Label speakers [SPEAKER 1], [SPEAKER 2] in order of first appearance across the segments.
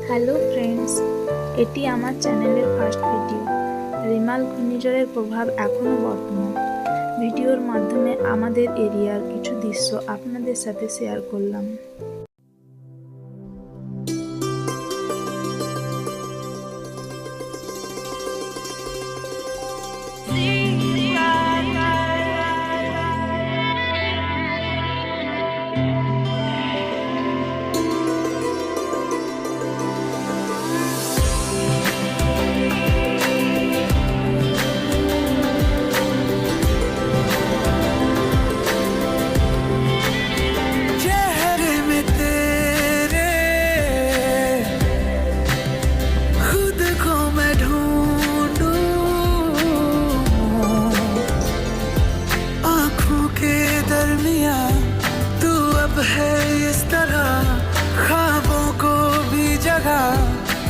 [SPEAKER 1] Hello friends, এটি আমার চ্যানেলের ফার্স্ট ভিডিও। রেমাল ঘূর্ণিঝড়ের প্রভাব এখনও বর্তমান। ভিডিওর মাধ্যমে আমাদের এরিয়ার কিছু দৃশ্য আপনাদের সাথে শেয়ার করলাম।
[SPEAKER 2] है इस तरह ख्वाबों को भी जगह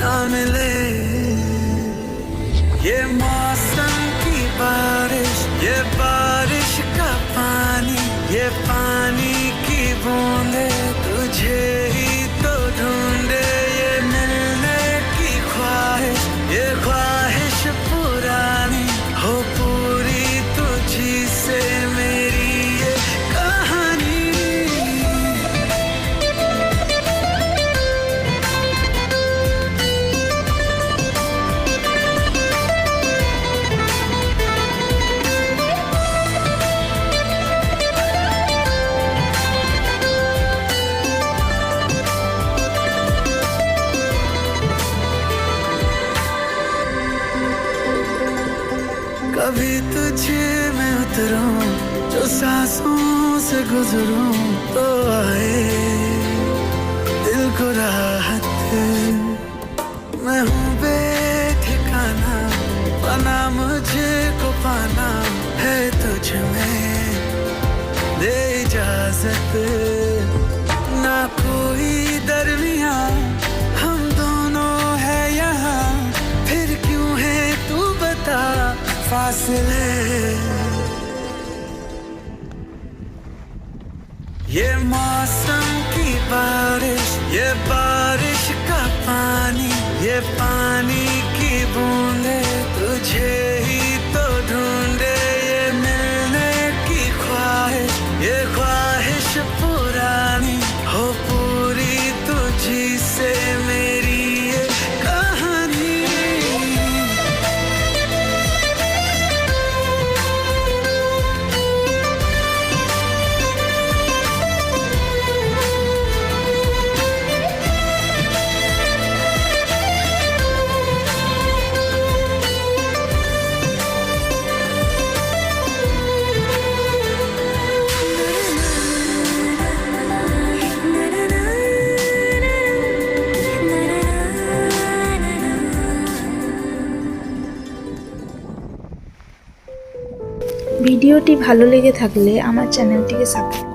[SPEAKER 2] ना मिले। ये मौसम की बारिश, ये बारिश का पानी, ये पानी की बूंदे तुझे ही तो ढूंढे। ये मिलने की ख्वाहिश, ये ख्वाहिश पुरानी हो पूरी तुझी से मेरी ये कहानी। कभी तुझे मैं उतरूं, जो सांसों से गुजरूं तो आए दिल को राहत। मैं हूँ बेठिकाना, बना मुझे को पाना है तुझ में, दे इजाजत। ना कोई दरमिया हम दोनों है यहाँ, फिर क्यों है तू बता फासले। ये मौसम की बारिश, ये बारिश का पानी, ये पानी की बूंदे तुझे ही तो ढूंढे। ये मिलने की ख्वाहिश, ये ख्वाहिश पुरानी हो पूरी तुझी से मेरी ये कहानी।
[SPEAKER 1] ভিডিওটি ভালো লেগে থাকলে আমার চ্যানেলটিকে সাপোর্ট